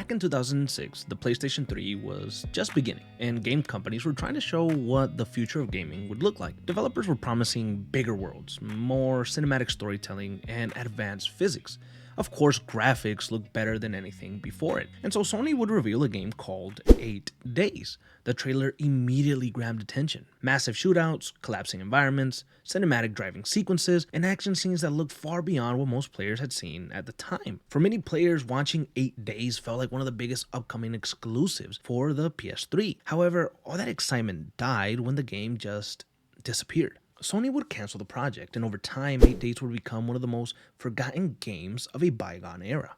Back in 2006, the PlayStation 3 was just beginning, and game companies were trying to show what the future of gaming would look like. Developers were promising bigger worlds, more cinematic storytelling, and advanced physics. Of course, graphics looked better than anything before it, and so Sony would reveal a game called 8 Days. The trailer immediately grabbed attention. Massive shootouts, collapsing environments, cinematic driving sequences, and action scenes that looked far beyond what most players had seen at the time. For many players, watching 8 Days felt like one of the biggest upcoming exclusives for the PS3. However, all that excitement died when the game just disappeared. Sony would cancel the project, and over time, 8 Days would become one of the most forgotten games of a bygone era.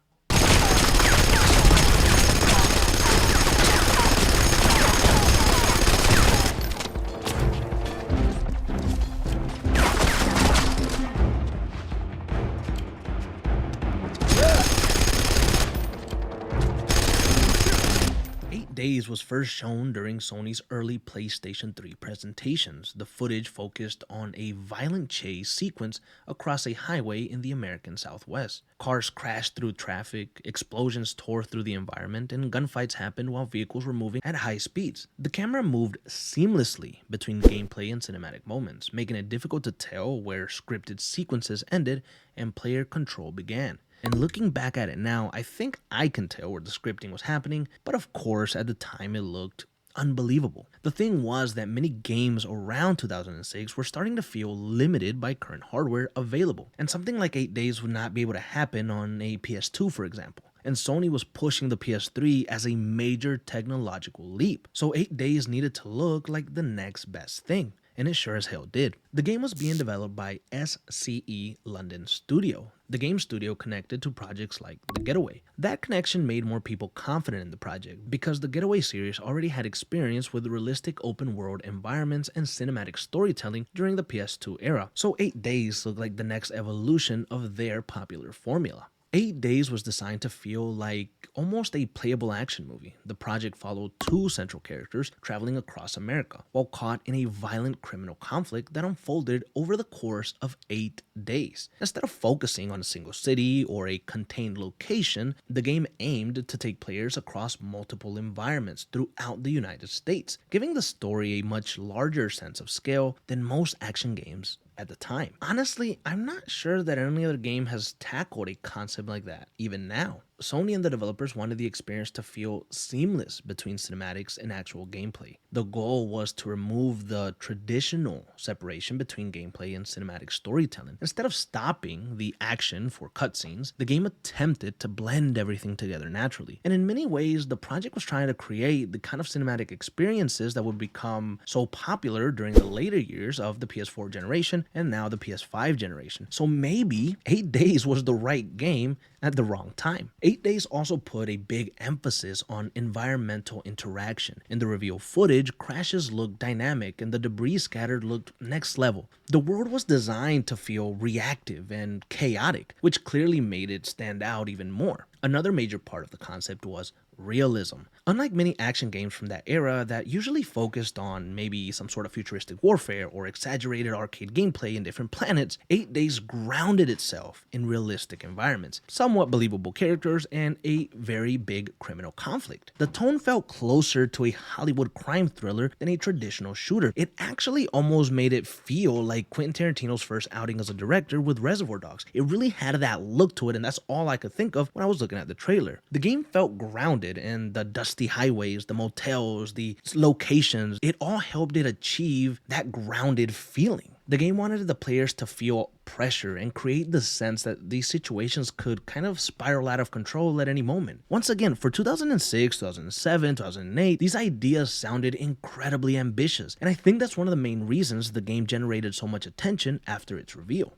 8 Days was first shown during Sony's early PlayStation 3 presentations. The footage focused on a violent chase sequence across a highway in the American Southwest. Cars crashed through traffic, explosions tore through the environment, and gunfights happened while vehicles were moving at high speeds. The camera moved seamlessly between gameplay and cinematic moments, making it difficult to tell where scripted sequences ended and player control began. And looking back at it now, I think I can tell where the scripting was happening, but of course at the time it looked unbelievable. The thing was that many games around 2006 were starting to feel limited by current hardware available, and something like 8 Days would not be able to happen on a PS2, for example. And Sony was pushing the PS3 as a major technological leap, so 8 Days needed to look like the next best thing. And it sure as hell did. The game was being developed by SCE London Studio, the game studio connected to projects like The Getaway. That connection made more people confident in the project because the Getaway series already had experience with realistic open world environments and cinematic storytelling during the PS2 era, so 8 Days looked like the next evolution of their popular formula. 8 Days was designed to feel like almost a playable action movie. The project followed two central characters traveling across America while caught in a violent criminal conflict that unfolded over the course of 8 days. Instead of focusing on a single city or a contained location, the game aimed to take players across multiple environments throughout the United States, giving the story a much larger sense of scale than most action games at the time. Honestly, I'm not sure that any other game has tackled a concept like that, even now. Sony and the developers wanted the experience to feel seamless between cinematics and actual gameplay. The goal was to remove the traditional separation between gameplay and cinematic storytelling. Instead of stopping the action for cutscenes, the game attempted to blend everything together naturally. And in many ways, the project was trying to create the kind of cinematic experiences that would become so popular during the later years of the PS4 generation and now the PS5 generation. So maybe 8 Days was the right game at the wrong time. 8 Days also put a big emphasis on environmental interaction. In the reveal footage, crashes looked dynamic and the debris scattered looked next level. The world was designed to feel reactive and chaotic, which clearly made it stand out even more. Another major part of the concept was realism. Unlike many action games from that era that usually focused on maybe some sort of futuristic warfare or exaggerated arcade gameplay in different planets, 8 Days grounded itself in realistic environments, somewhat believable characters, and a very big criminal conflict. The tone felt closer to a Hollywood crime thriller than a traditional shooter. It actually almost made it feel like Quentin Tarantino's first outing as a director with Reservoir Dogs. It really had that look to it, and that's all I could think of when I was looking at the trailer. The game felt grounded, and the dusty highways, the motels, the locations, it all helped it achieve that grounded feeling. The game wanted the players to feel pressure and create the sense that these situations could kind of spiral out of control at any moment. Once again, for 2006, 2007, 2008, these ideas sounded incredibly ambitious, and I think that's one of the main reasons the game generated so much attention after its reveal.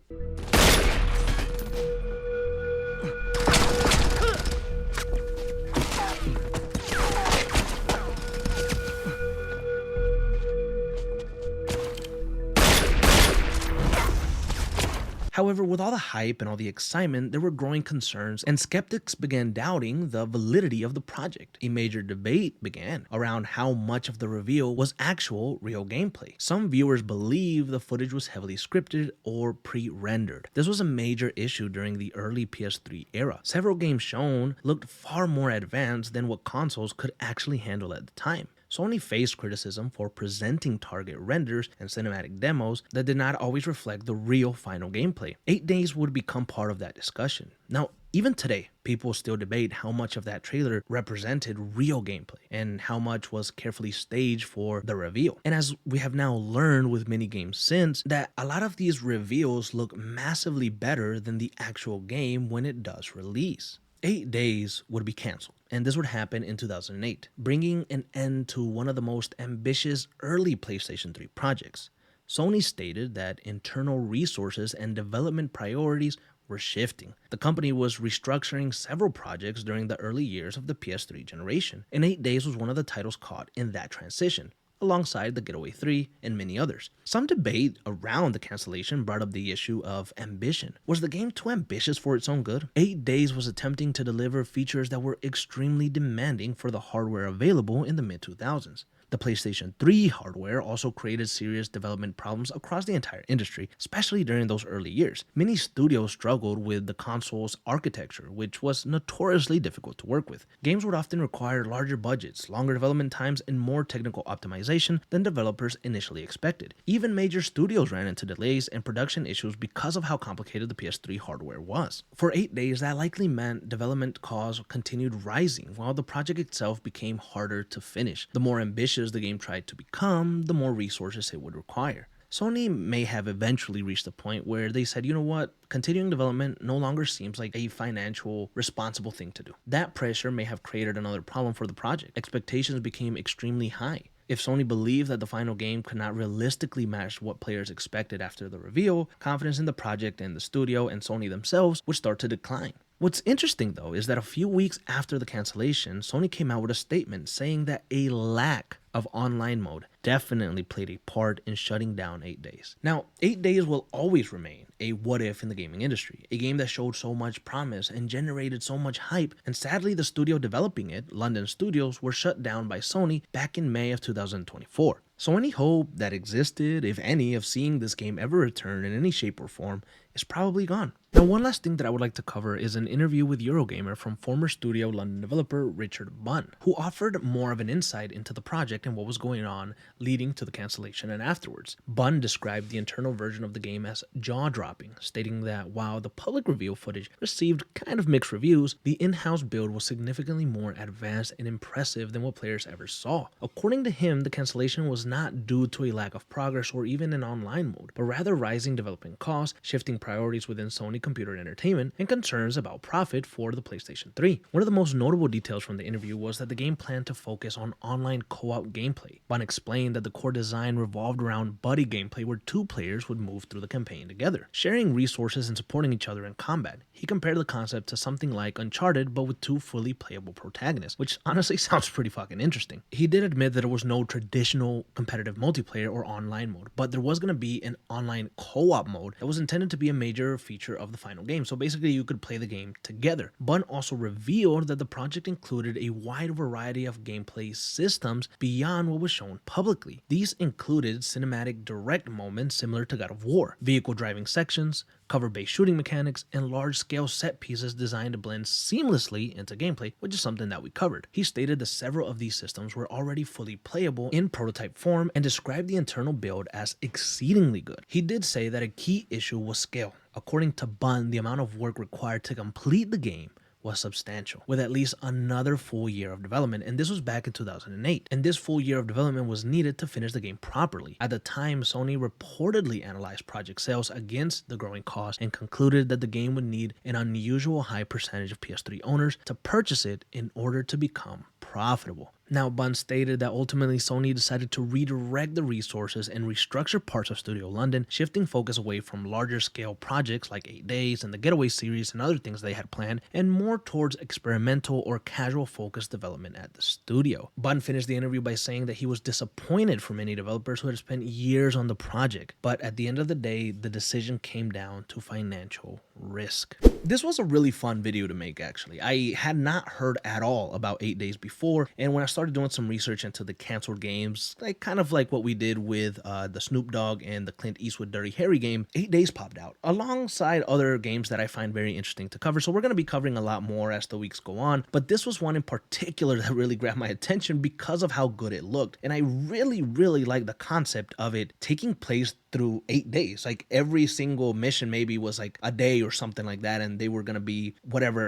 However, with all the hype and all the excitement, there were growing concerns, and skeptics began doubting the validity of the project. A major debate began around how much of the reveal was actual real gameplay. Some viewers believed the footage was heavily scripted or pre-rendered. This was a major issue during the early PS3 era. Several games shown looked far more advanced than what consoles could actually handle at the time. Sony faced criticism for presenting target renders and cinematic demos that did not always reflect the real final gameplay. 8 Days would become part of that discussion. Now, even today, people still debate how much of that trailer represented real gameplay and how much was carefully staged for the reveal. And as we have now learned with many games since, that a lot of these reveals look massively better than the actual game when it does release. 8 Days would be canceled, and this would happen in 2008, bringing an end to one of the most ambitious early PlayStation 3 projects. Sony stated that internal resources and development priorities were shifting. The company was restructuring several projects during the early years of the PS3 generation, and 8 Days was one of the titles caught in that transition, alongside The Getaway 3 and many others. Some debate around the cancellation brought up the issue of ambition. Was the game too ambitious for its own good? 8 Days was attempting to deliver features that were extremely demanding for the hardware available in the mid-2000s. The PlayStation 3 hardware also created serious development problems across the entire industry, especially during those early years. Many studios struggled with the console's architecture, which was notoriously difficult to work with. Games would often require larger budgets, longer development times, and more technical optimization than developers initially expected. Even major studios ran into delays and production issues because of how complicated the PS3 hardware was. For 8 Days, that likely meant development costs continued rising, while the project itself became harder to finish. The more ambitious the game tried to become, the more resources it would require. Sony may have eventually reached a point where they said, you know what, continuing development no longer seems like a financial responsible thing to do. That pressure may have created another problem for the project. Expectations became extremely high. If Sony believed that the final game could not realistically match what players expected after the reveal, confidence in the project and the studio and Sony themselves would start to decline. What's interesting though is that a few weeks after the cancellation, Sony came out with a statement saying that a lack of online mode definitely played a part in shutting down 8 Days. Now, 8 Days will always remain a what if in the gaming industry, a game that showed so much promise and generated so much hype, and sadly the studio developing it, London Studios, were shut down by Sony back in May of 2024. So any hope that existed, if any, of seeing this game ever return in any shape or form is probably gone. Now, one last thing that I would like to cover is an interview with Eurogamer from former studio London developer Richard Bunn, who offered more of an insight into the project and what was going on leading to the cancellation and afterwards. Bunn described the internal version of the game as jaw-dropping, stating that while the public reveal footage received kind of mixed reviews, the in-house build was significantly more advanced and impressive than what players ever saw. According to him, the cancellation was not due to a lack of progress or even an online mode, but rather rising development costs, shifting priorities within Sony Computer Entertainment, and concerns about profit for the PlayStation 3. One of the most notable details from the interview was that the game planned to focus on online co-op gameplay. Bunn explained that the core design revolved around buddy gameplay where 2 players would move through the campaign together, sharing resources and supporting each other in combat. He compared the concept to something like Uncharted but with 2 fully playable protagonists, which honestly sounds pretty fucking interesting. He did admit that there was no traditional competitive multiplayer or online mode, but there was going to be an online co-op mode that was intended to be a major feature of the final game, so basically you could play the game together. Bunn also revealed that the project included a wide variety of gameplay systems beyond what was shown publicly. These included cinematic direct moments similar to God of War, vehicle driving sections, cover-based shooting mechanics, and large-scale set pieces designed to blend seamlessly into gameplay, which is something that we covered. He stated that several of these systems were already fully playable in prototype form and described the internal build as exceedingly good. He did say that a key issue was scale. According to Bunn, the amount of work required to complete the game was substantial, with at least another full year of development, and this was back in 2008. And this full year of development was needed to finish the game properly. At the time, Sony reportedly analyzed project sales against the growing cost and concluded that the game would need an unusual high percentage of PS3 owners to purchase it in order to become profitable. Now, Bunn stated that ultimately Sony decided to redirect the resources and restructure parts of Studio London, shifting focus away from larger scale projects like 8 Days and the Getaway series and other things they had planned, and more towards experimental or casual focused development at the studio. Bunn finished the interview by saying that he was disappointed for many developers who had spent years on the project, but at the end of the day, the decision came down to financial risk. This was a really fun video to make, actually. I had not heard at all about 8 Days before, and when I started doing some research into the canceled games, like kind of like what we did with the Snoop Dogg and the Clint Eastwood Dirty Harry game, 8 Days popped out alongside other games that I find very interesting to cover. So we're going to be covering a lot more as the weeks go on, but this was one in particular that really grabbed my attention because of how good it looked. And I really like the concept of it taking place through 8 days. Like every single mission maybe was like a day or something like that, and they were gonna be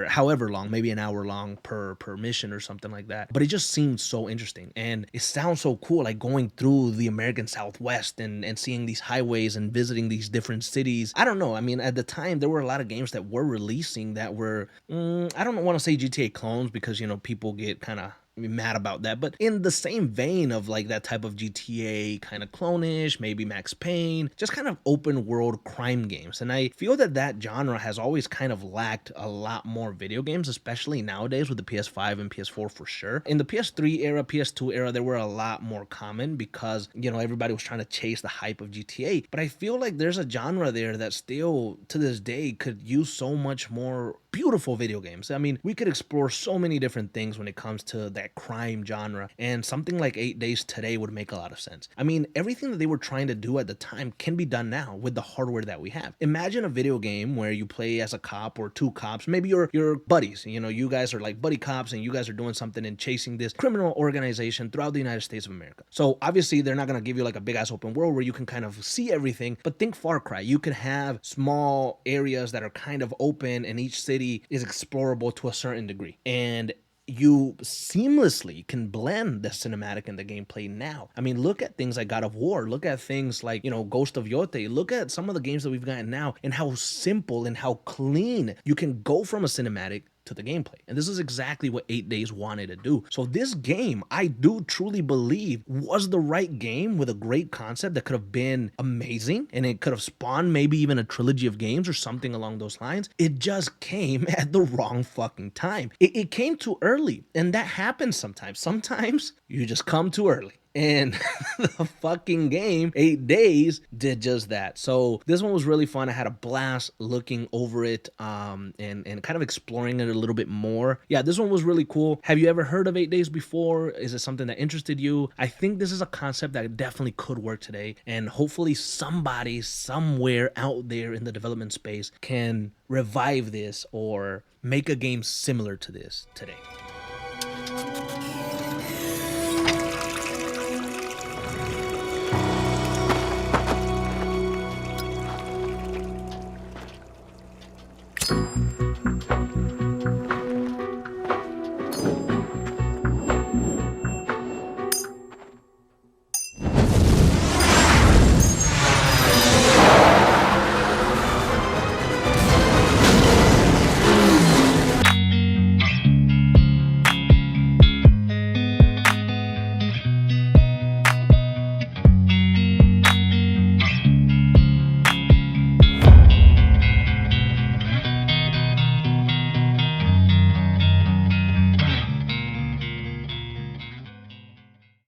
however long, maybe an hour long per mission or something like that. But it just seemed so interesting, and it sounds so cool, like going through the American Southwest and seeing these highways and visiting these different cities. I don't know. I mean, at the time there were a lot of games that were releasing that were I don't want to say GTA clones, because people get kind of mad about that, but in the same vein of like that type of GTA kind of clone-ish, maybe Max Payne, just kind of open world crime games. And I feel that genre has always kind of lacked a lot more video games, especially nowadays with the PS5 and PS4 for sure. In the PS3 era, PS2 era, they were a lot more common because, everybody was trying to chase the hype of GTA. But I feel like there's a genre there that still to this day could use so much more beautiful video games. I mean, we could explore so many different things when it comes to that crime genre, and something like 8 Days today would make a lot of sense. I mean, everything that they were trying to do at the time can be done now with the hardware that we have. Imagine a video game where you play as a cop or two cops, maybe your buddies, you guys are like buddy cops and you guys are doing something and chasing this criminal organization throughout the United States of America. So obviously they're not going to give you like a big ass open world where you can kind of see everything, but think Far Cry. You could have small areas that are kind of open and each city is explorable to a certain degree, and you seamlessly can blend the cinematic and the gameplay now. I mean, look at things like God of War, look at things like, Ghost of Yote, look at some of the games that we've gotten now and how simple and how clean you can go from a cinematic to the gameplay. And this is exactly what 8 Days wanted to do. So this game, I do truly believe, was the right game with a great concept that could have been amazing, and it could have spawned maybe even a trilogy of games or something along those lines. It just came at the wrong fucking time. It came too early, and that happens sometimes. Sometimes you just come too early. And the fucking game, 8 Days, did just that. So this one was really fun. I had a blast looking over it and kind of exploring it a little bit more. Yeah, this one was really cool. Have you ever heard of 8 Days before? Is it something that interested you? I think this is a concept that definitely could work today. And hopefully somebody somewhere out there in the development space can revive this or make a game similar to this today.